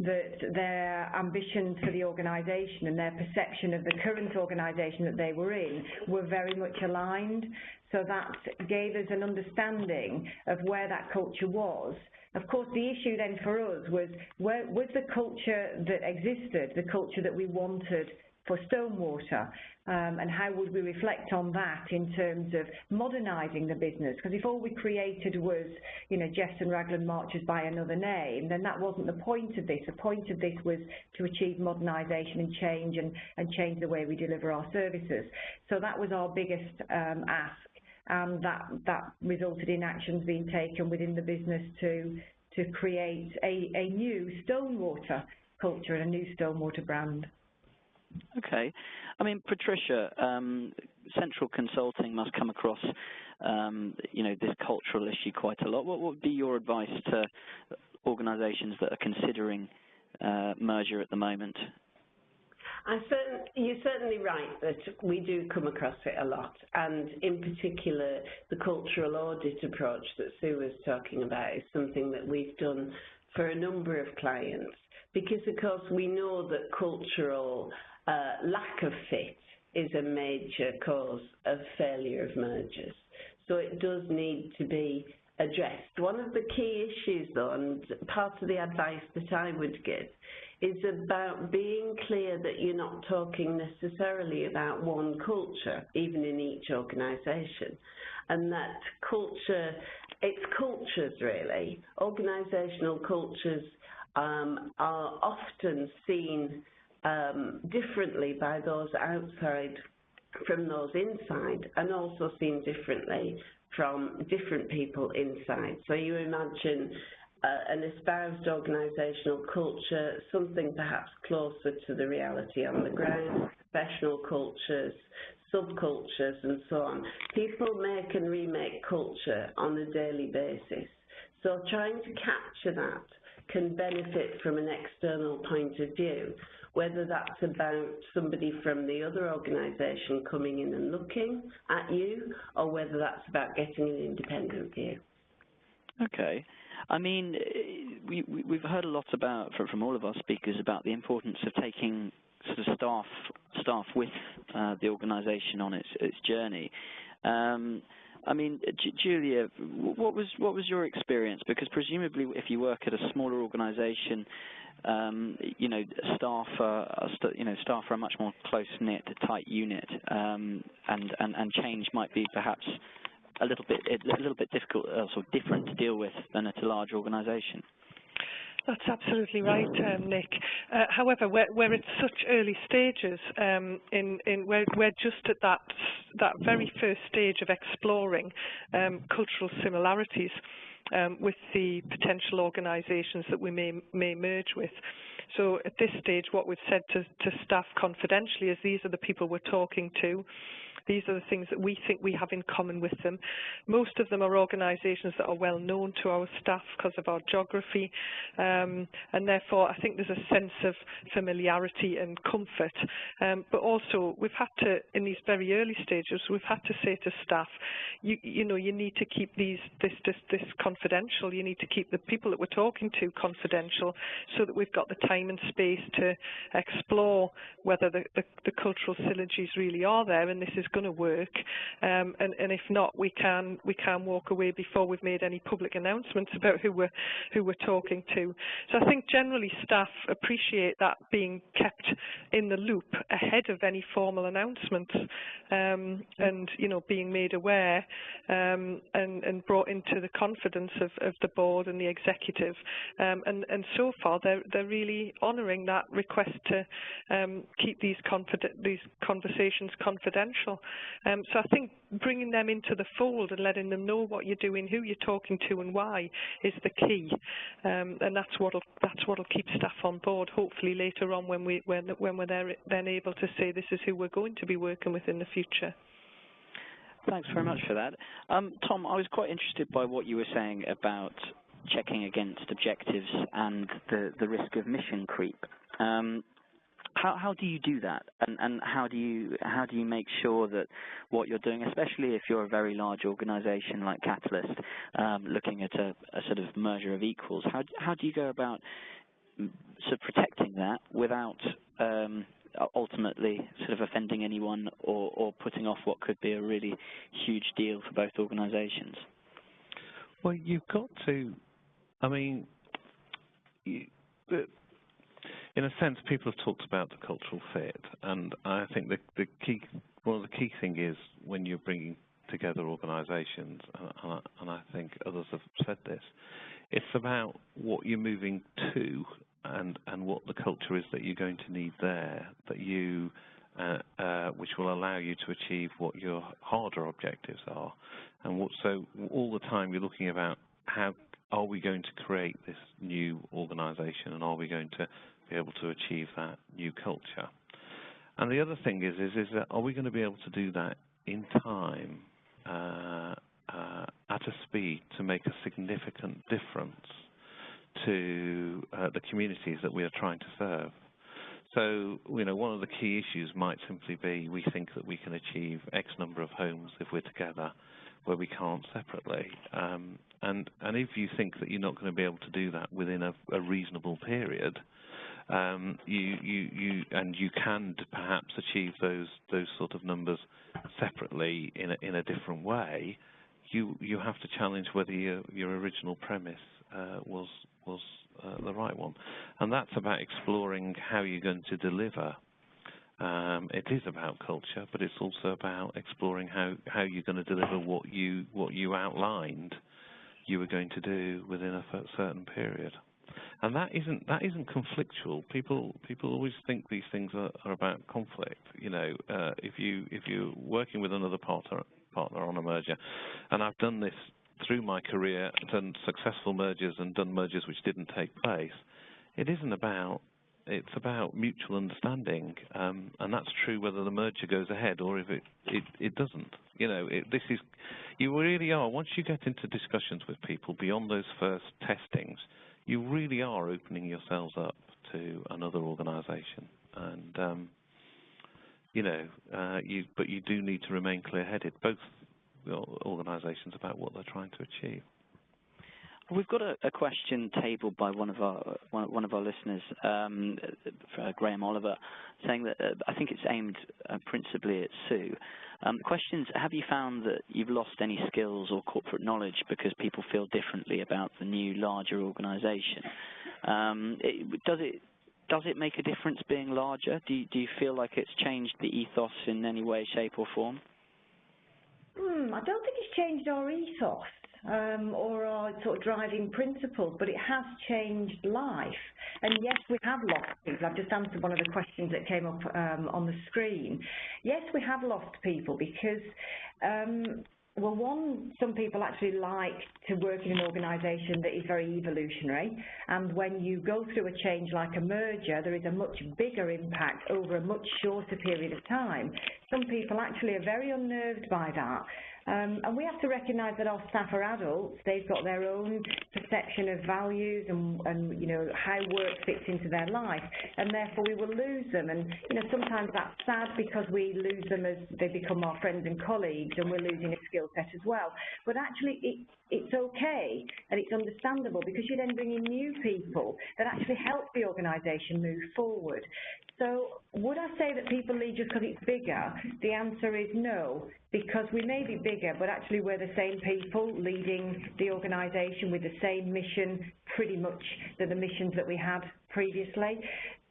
that their ambitions for the organisation and their perception of the current organisation that they were in were very much aligned. So that gave us an understanding of where that culture was. Of course, the issue then for us was the culture that existed, the culture that we wanted for Stonewater, and how would we reflect on that in terms of modernising the business? Because if all we created was, you know, Jeffs and Raglan Marches by another name, then that wasn't the point of this. The point of this was to achieve modernisation and change the way we deliver our services. So that was our biggest ask, and that resulted in actions being taken within the business to create a new Stonewater culture and a new Stonewater brand. Okay. I mean, Patricia, central consulting must come across, you know, this cultural issue quite a lot. What would be your advice to organisations that are considering merger at the moment? You're certainly right that we do come across it a lot, and in particular the cultural audit approach that Sue was talking about is something that we've done for a number of clients, because of course we know that cultural lack of fit is a major cause of failure of mergers. So it does need to be addressed. One of the key issues though, and part of the advice that I would give, is about being clear that you're not talking necessarily about one culture, even in each organisation, and that culture, it's cultures really. Organisational cultures are often seen differently by those outside from those inside, and also seen differently from different people inside. So you imagine an espoused organisational culture, something perhaps closer to the reality on the ground, professional cultures, subcultures and so on. People make and remake culture on a daily basis. So trying to capture that can benefit from an external point of view, whether that's about somebody from the other organisation coming in and looking at you, or whether that's about getting an independent view. Okay. I mean, we've heard a lot about, from all of our speakers, about the importance of taking sort of staff with the organisation on its journey. I mean, Julia, what was your experience? Because presumably, if you work at a smaller organisation, you know, staff are a much more close-knit, tight unit, and change might be perhaps a little bit difficult, or different to deal with than at a large organisation. That's absolutely right, Nick. However, we're at such early stages, we're just at that very first stage of exploring cultural similarities with the potential organisations that we may merge with. So at this stage, what we've said to staff confidentially is these are the people we're talking to. These are the things that we think we have in common with them. Most of them are organisations that are well known to our staff because of our geography, and therefore I think there's a sense of familiarity and comfort. But also we've had to, in these very early stages, we've had to say to staff, you know, you need to keep this confidential. You need to keep the people that we're talking to confidential, so that we've got the time and space to explore whether the cultural synergies really are there, and this is going to work, and if not, we can walk away before we've made any public announcements about who we're talking to. So I think generally staff appreciate that being kept in the loop ahead of any formal announcements, and you know, being made aware and brought into the confidence of the board and the executive, and so far they're really honouring that request to keep these conversations confidential. So I think bringing them into the fold and letting them know what you're doing, who you're talking to, and why is the key, and that's what'll keep staff on board. Hopefully later on, when we're there, then able to say this is who we're going to be working with in the future. Thanks very much for that. Tom, I was quite interested by what you were saying about checking against objectives and the risk of mission creep. How do you do that, and how do you make sure that what you're doing, especially if you're a very large organisation like Catalyst, looking at a sort of merger of equals, how do you go about sort of protecting that without ultimately sort of offending anyone or putting off what could be a really huge deal for both organisations? Well, you've got to, I mean, in a sense, people have talked about the cultural fit, and I think one of the key thing is when you're bringing together organisations, and I think others have said this, it's about what you're moving to and what the culture is that you're going to need there, that you which will allow you to achieve what your harder objectives are. And so all the time you're looking about how are we going to create this new organisation, and are we going to be able to achieve that new culture? And the other thing is that are we going to be able to do that in time, at a speed to make a significant difference to the communities that we are trying to serve? So, one of the key issues might simply be we think that we can achieve X number of homes if we're together, where we can't separately. And if you think that you're not going to be able to do that within a reasonable period, you can perhaps achieve those sort of numbers separately in a different way, you have to challenge whether your original premise was the right one. And that's about exploring how you're going to deliver. It is about culture, but it's also about exploring how you're going to deliver what you outlined you were going to do within a certain period. And that isn't conflictual. People always think these things are about conflict. If you're working with another partner on a merger, and I've done this through my career, done successful mergers and done mergers which didn't take place, it's about mutual understanding, and that's true whether the merger goes ahead or if it doesn't. You really are, once you get into discussions with people beyond those first testings, you really are opening yourselves up to another organisation, and but you do need to remain clear-headed, both organisations, about what they're trying to achieve. We've got a question tabled by one of our listeners, Graham Oliver, saying that I think it's aimed principally at Sue. The question is, have you found that you've lost any skills or corporate knowledge because people feel differently about the new, larger organisation? Does it make a difference being larger? Do you feel like it's changed the ethos in any way, shape or form? I don't think it's changed our ethos or our sort of driving principles, but it has changed life. And yes, we have lost people. I've just answered one of the questions that came up on the screen. Yes, we have lost people because, some people actually like to work in an organisation that is very evolutionary, and when you go through a change like a merger, there is a much bigger impact over a much shorter period of time. Some people actually are very unnerved by that. And we have to recognise that our staff are adults. They've got their own perception of values and how work fits into their life, and therefore we will lose them. And sometimes that's sad because we lose them as they become our friends and colleagues, and we're losing a skill set as well. But actually it's okay and it's understandable, because you then bring in new people that actually help the organisation move forward. So would I say that people leave just because it's bigger? The answer is no, because we may be bigger, but actually we're the same people leading the organisation with the same mission, pretty much the missions that we had previously.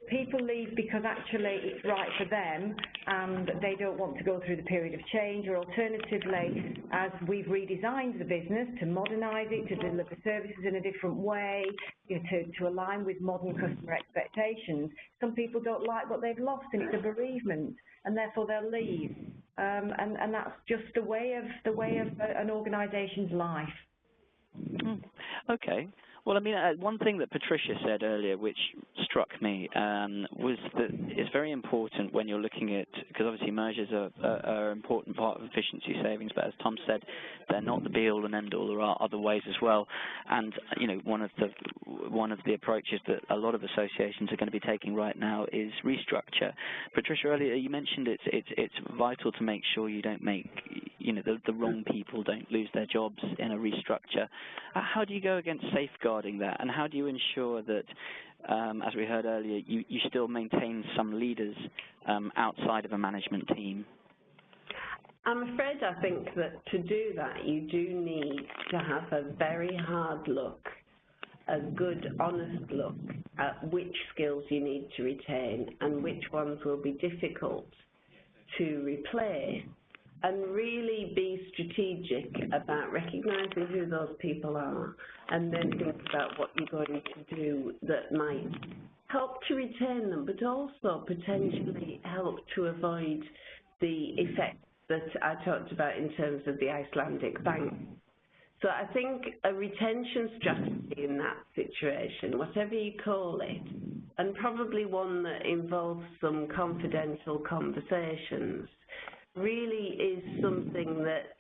People leave because actually it's right for them and they don't want to go through the period of change, or alternatively, as we've redesigned the business to modernise it, to deliver services in a different way, to align with modern customer expectations, some people don't like what they've lost and it's a bereavement, and therefore they'll leave. and that's just the way of an organisation's life. Okay. Well, I mean, one thing that Patricia said earlier, which struck me, was that it's very important when you're looking at, because obviously mergers are an important part of efficiency savings, but as Tom said, they're not the be-all and end-all. There are other ways as well. And you know, one of the approaches that a lot of associations are going to be taking right now is restructure. Patricia, earlier you mentioned it's vital to make sure you don't make, you know, the wrong people don't lose their jobs in a restructure. How do you go against safeguarding that, and how do you ensure that, as we heard earlier, you still maintain some leaders outside of a management team? I'm afraid I think that to do that you do need to have a very hard look, a good, honest look at which skills you need to retain and which ones will be difficult to replace, and really be strategic about recognising who those people are, and then think about what you're going to do that might help to retain them, but also potentially help to avoid the effects that I talked about in terms of the Icelandic bank. So I think a retention strategy in that situation, whatever you call it, and probably one that involves some confidential conversations, really is something that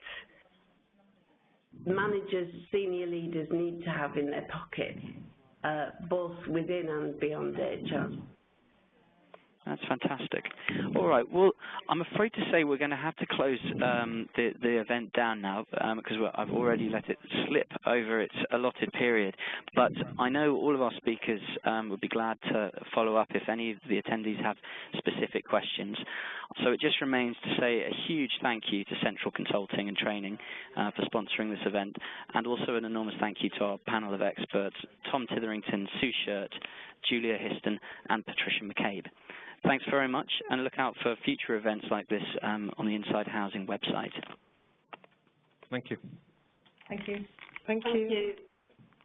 managers, senior leaders need to have in their pocket, both within and beyond HR. That's fantastic. All right. Well, I'm afraid to say we're going to have to close the event down now because I've already let it slip over its allotted period. But I know all of our speakers would be glad to follow up if any of the attendees have specific questions. So it just remains to say a huge thank you to Central Consulting and Training for sponsoring this event, and also an enormous thank you to our panel of experts, Tom Titherington, Sue Shirt, Julia Histon, and Patricia McCabe. Thanks very much, and look out for future events like this on the Inside Housing website. Thank you. Thank you. Thank you. Thank you.